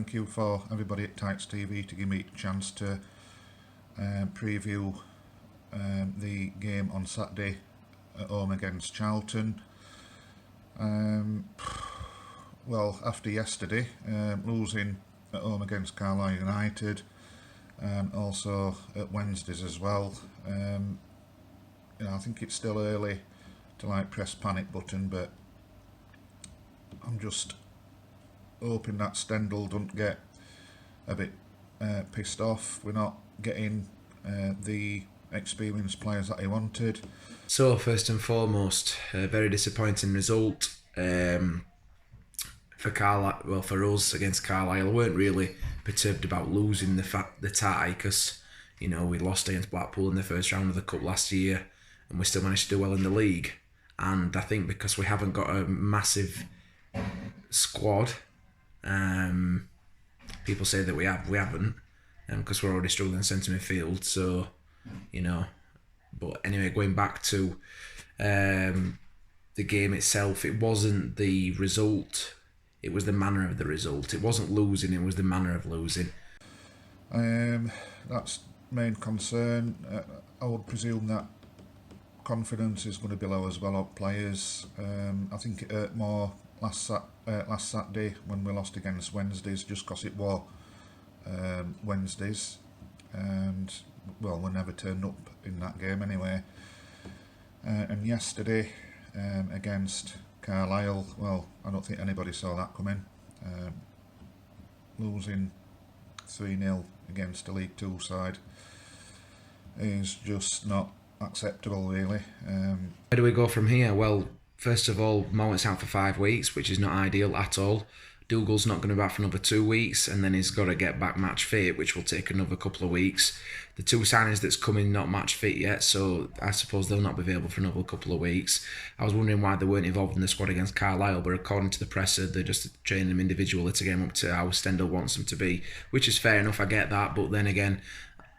thank you for everybody at Tykes TV to give me a chance to preview the game on Saturday at home against Charlton. Well, after yesterday, losing at home against Carlisle United, and also at Wednesdays as well, I think it's still early to press panic button, but I'm just hoping that Stendhal don't get a bit pissed off. We're not getting the experienced players that he wanted. So first and foremost, a very disappointing result for Carlisle. Well, for us against Carlisle, we weren't really perturbed about losing the tie because we lost against Blackpool in the first round of the cup last year, and we still managed to do well in the league. And I think because we haven't got a massive squad, people say that we haven't, because we're already struggling in centre midfield. So, but anyway, going back to the game itself, it wasn't the result, it was the manner of the result. It wasn't losing, it was the manner of losing. That's main concern. I would presume that confidence is going to be low as well of players. I think it hurt more last Saturday when we lost against Wednesdays, just because it was Wednesdays, and well, we never turned up in that game anyway. And yesterday against Carlisle, well, I don't think anybody saw that coming. Losing 3-0 against a League Two side is just not acceptable, really. Where do we go from here? Well, first of all, Mount's out for 5 weeks, which is not ideal at all. Dougal's not going to be back for another 2 weeks, and then he's got to get back match fit, which will take another couple of weeks. The two signings that's coming not match fit yet, so I suppose they'll not be available for another couple of weeks. I was wondering why they weren't involved in the squad against Carlisle, but according to the presser, they're just training them individually to get them up to how Stendhal wants them to be, which is fair enough. I get that, but then again,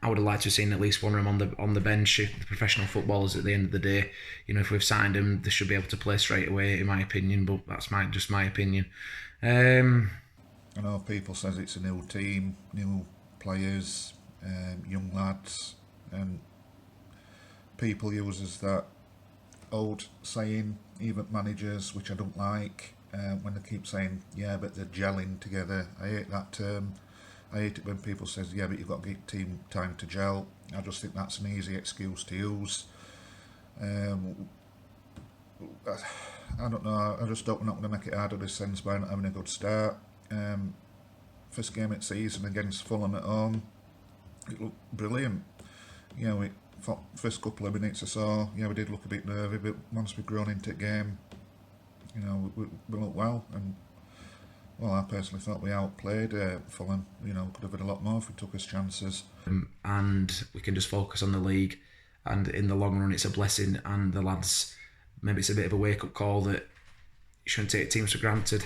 I would have liked to have seen at least one of them on the bench. The professional footballers at the end of the day, if we've signed them, they should be able to play straight away, in my opinion. But that's just my opinion. I know people says it's a new team, new players, young lads, and people uses that old saying, even managers, which I don't like, when they keep saying, yeah, but they're gelling together. I hate that term. I hate it when people says, yeah, but you've got to give team time to gel. I just think that's an easy excuse to use. I don't know, I just don't, we're not going to make it harder this sense by not having a good start. First game of the season against Fulham at home, it looked brilliant. We first couple of minutes or so, we did look a bit nervy, but once we've grown into the game, we looked well. And well, I personally thought we outplayed Fulham. Could have had a lot more if we took us chances. And we can just focus on the league, and in the long run it's a blessing, and the lads, maybe it's a bit of a wake-up call that you shouldn't take teams for granted.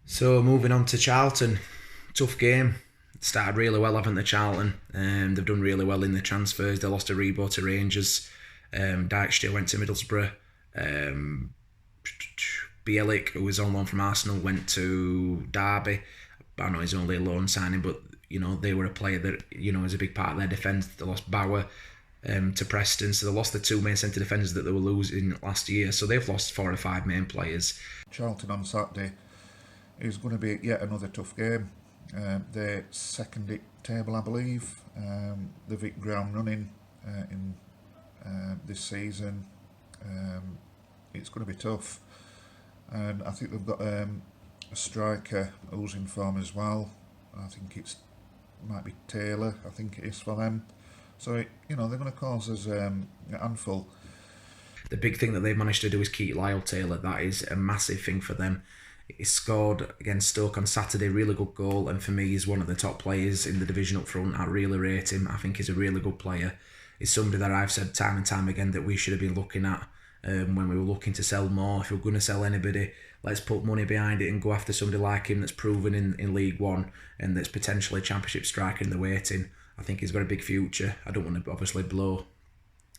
So moving on to Charlton, tough game. Started really well, haven't they, Charlton? They've done really well in the transfers. They lost a Rebo to Rangers. Tykes went to Middlesbrough. Bielik, who was on loan from Arsenal, went to Derby. I know he's only a loan signing, but they were a player that was a big part of their defence. They lost Bauer to Preston, so they lost the two main centre defenders that they were losing last year. So they've lost 4 or 5 main players. Charlton on Saturday is going to be yet another tough game. They're second at table, I believe. They've hit ground running in this season. It's going to be tough, and I think they've got a striker who's in form as well. I think might be Taylor. I think it is for them. So they're going to cause us a handful. The big thing that they've managed to do is keep Lyle Taylor. That is a massive thing for them. He scored against Stoke on Saturday, really good goal, and for me he's one of the top players in the division up front. I really rate him. I think he's a really good player. He's somebody that I've said time and time again that we should have been looking at when we were looking to sell more. If we're going to sell anybody, let's put money behind it and go after somebody like him that's proven in League One and that's potentially a Championship striker in the waiting. I think he's got a big future. I don't want to obviously blow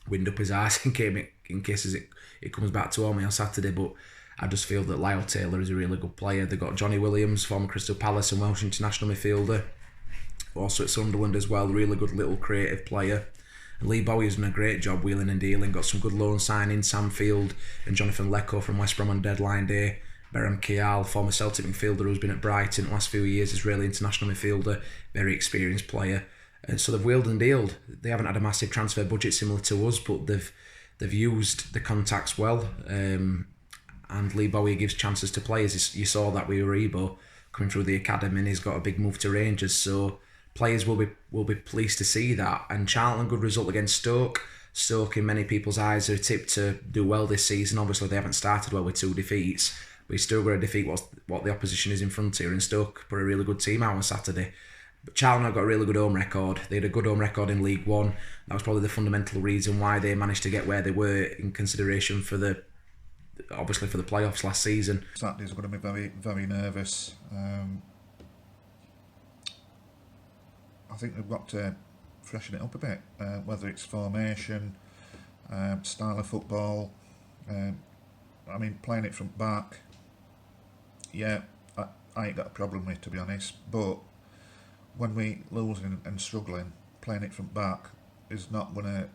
wind up his arse in case it comes back to me on Saturday, but I just feel that Lyle Taylor is a really good player. They've got Johnny Williams, former Crystal Palace and Welsh international midfielder, also at Sunderland as well, really good little creative player. And Lee Bowie has done a great job wheeling and dealing, got some good loan signings, Sam Field and Jonathan Lecco from West Brom on deadline day. Berham Kial, former Celtic midfielder who's been at Brighton the last few years, Israeli international midfielder, very experienced player. And so they've wheeled and dealed. They haven't had a massive transfer budget similar to us, but they've used the contacts well. And Lee Bowie gives chances to players. You saw that with Uribo coming through the academy, and he's got a big move to Rangers. So players will be pleased to see that. And Charlton, good result against Stoke. Stoke, in many people's eyes, are tipped to do well this season. Obviously, they haven't started well with 2 defeats. But he's still got to defeat what the opposition is in front here. And Stoke put a really good team out on Saturday. But Charlton have got a really good home record. They had a good home record in League One. That was probably the fundamental reason why they managed to get where they were in consideration for the playoffs last season. Saturdays are going to be very, very nervous. I think they've got to freshen it up a bit, whether it's formation, style of football. Playing it from back, yeah, I ain't got a problem with, to be honest. But when we losing and struggling, playing it from back is not going to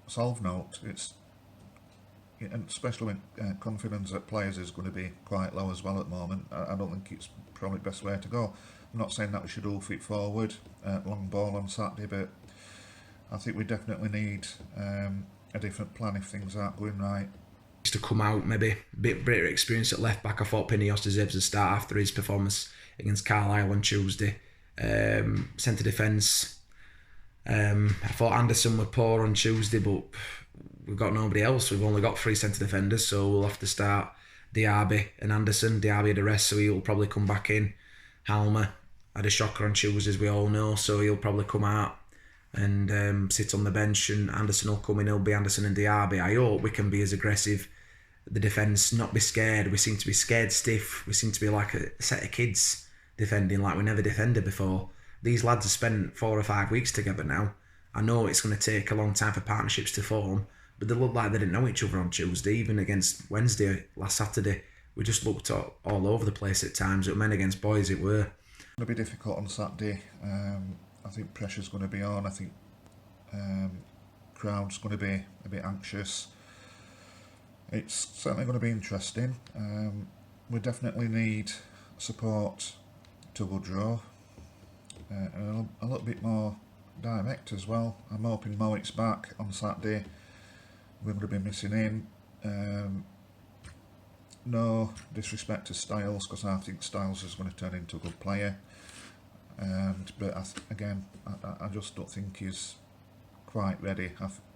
solve naught. And especially when confidence at players is going to be quite low as well at the moment. I don't think it's probably the best way to go. I'm not saying that we should all fit forward, long ball on Saturday, but I think we definitely need a different plan if things aren't going right. To come out, maybe a bit better experience at left back. I thought Pinillos deserves a start after his performance against Carlisle on Tuesday. Centre defence, I thought Anderson were poor on Tuesday, but we've got nobody else. We've only got 3 centre defenders, so we'll have to start Diaby and Anderson. Diaby had a rest, so he'll probably come back in. Halmer had a shocker on Tuesday, as we all know, so he'll probably come out and sit on the bench, and Anderson will come in. It'll be Anderson and Diaby. I hope we can be as aggressive. The defence, not be scared. We seem to be scared stiff. We seem to be like a set of kids defending like we never defended before. These lads have spent 4 or 5 weeks together now. I know it's going to take a long time for partnerships to form, but they look like they didn't know each other on Tuesday. Even against Wednesday, last Saturday, we just looked all over the place at times. It men against boys, it were. It's going to be difficult on Saturday. I think pressure's going to be on. I think crowd's going to be a bit anxious. It's certainly going to be interesting. We definitely need support to Woodrow, and a little bit more direct as well. I'm hoping Mowatt's back on Saturday. We're going to be missing him. No disrespect to Styles, because I think Styles is going to turn into a good player. But I just don't think he's quite ready.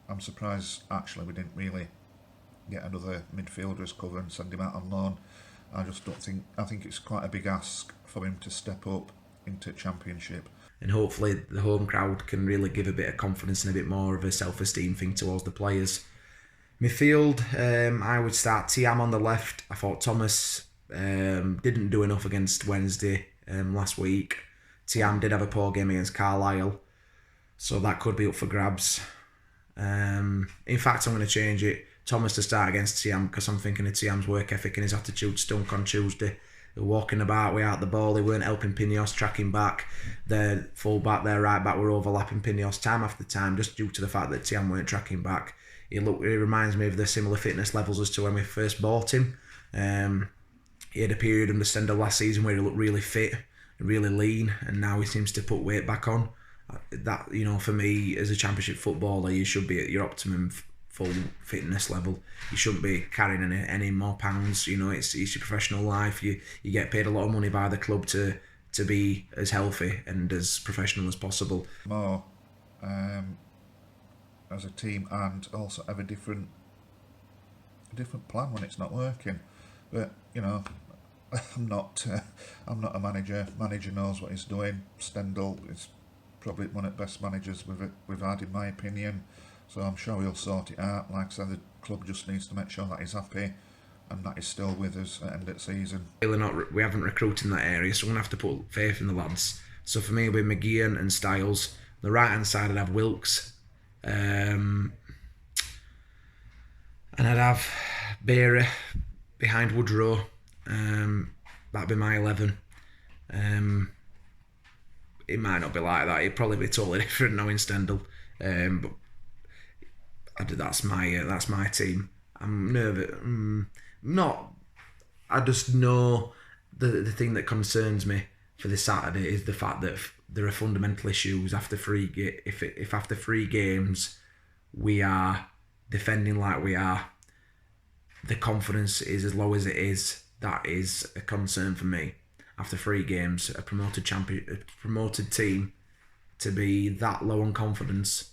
I'm surprised actually we didn't really get another midfielder as cover and send him out on loan. I think it's quite a big ask for him to step up into Championship. And hopefully the home crowd can really give a bit of confidence and a bit more of a self-esteem thing towards the players. Midfield, I would start Thiam on the left. I thought Thomas didn't do enough against Wednesday last week. Thiam did have a poor game against Carlisle, so that could be up for grabs. In fact, I'm going to change it. Thomas to start against Thiam, because I'm thinking of Thiam's work ethic and his attitude stunk on Tuesday. They were walking about without the ball. They weren't helping Pinillos, tracking back. Their full back, their right back were overlapping Pinillos time after time, just due to the fact that Thiam weren't tracking back. He reminds me of the similar fitness levels as to when we first bought him. He had a period in the end of last season where he looked really fit, really lean, and now he seems to put weight back on. That, for me, as a Championship footballer, you should be at your optimum full fitness level. You shouldn't be carrying any more pounds. It's your professional life. You get paid a lot of money by the club to be as healthy and as professional as possible. More as a team, and also have a different plan when it's not working. But I'm not a manager. Manager knows what he's doing. Stendhal is probably one of the best managers we've had, in my opinion. So I'm sure he'll sort it out. Like I said, the club just needs to make sure that he's happy and that he's still with us at the end of the season. We haven't recruited in that area, so we're going to have to put faith in the lads. So for me, it'll be McGeehan and Styles. The right hand side, I'd have Wilkes. And I'd have Beattie behind Woodrow. That'd be my 11. It might not be like that. It'd probably be totally different knowing Stendhal. But that's my team. I'm nervous. I just know the thing that concerns me for this Saturday is the fact that there are fundamental issues after if after 3 games we are defending like we are, the confidence is as low as it is. That is a concern for me. After 3 games, a promoted team to be that low on confidence.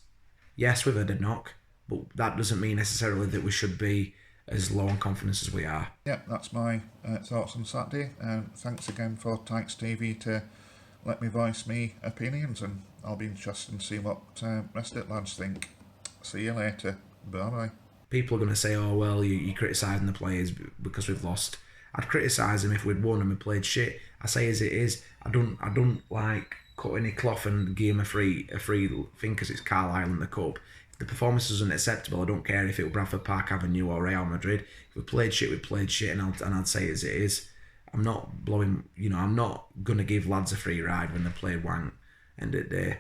Yes, we've had a knock, but that doesn't mean necessarily that we should be as low on confidence as we are. Yeah, that's my thoughts on Saturday. Thanks again for Tykes TV to let me voice me opinions, and I'll be interested to see what rest of the lads think. See you later. Bye-bye. People are going to say, oh, well, you're criticising the players because we've lost. I'd criticise them if we'd won and we played shit. I say as it is. I don't like cut any cloth and give them a free thing because it's Carlisle in the cup. If the performance is unacceptable, I don't care if it was Bradford Park Avenue or Real Madrid. If we played shit, we played shit, and I'd say as it is. I'm not blowing. I'm not gonna give lads a free ride when they play wank. End of the day.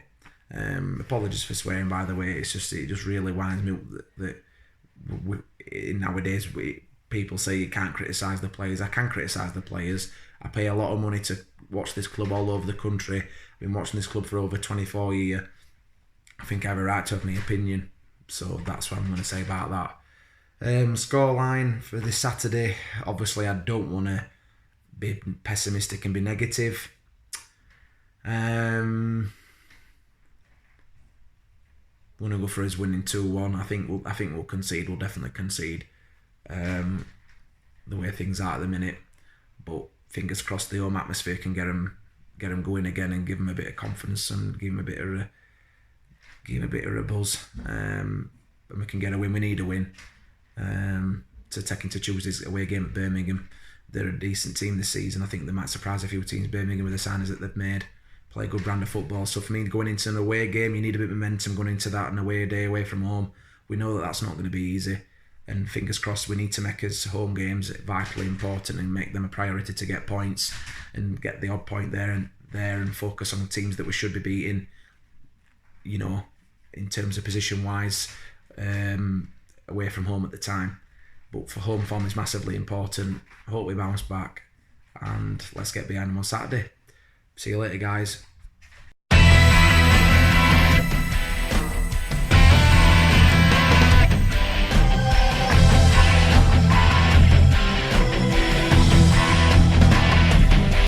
Apologies for swearing, by the way. It just really winds me up that nowadays people say you can't criticise the players. I can criticise the players. I pay a lot of money to watch this club all over the country. I've been watching this club for over 24 years. I think I have a right to have my opinion. So that's what I'm going to say about that. Scoreline for this Saturday. Obviously, I don't want to be pessimistic and be negative. I'm going to go for us winning 2-1. I think we'll concede. We'll definitely concede. The way things are at the minute, but fingers crossed the home atmosphere can get them going again and give them a bit of confidence and give them a bit of a buzz. And we can get a win. We need a win to take into Tuesday's away game at Birmingham. They're a decent team this season. I think they might surprise a few teams. Birmingham with the signings that they've made, play a good brand of football. So for me, going into an away game, you need a bit of momentum going into that, an away day away from home. We know that that's not going to be easy. And fingers crossed, we need to make us home games vitally important and make them a priority to get points and get the odd point there and focus on teams that we should be beating. In terms of position wise, away from home at the time. But for home form is massively important. I hope we bounce back and let's get behind them on Saturday. See you later, guys.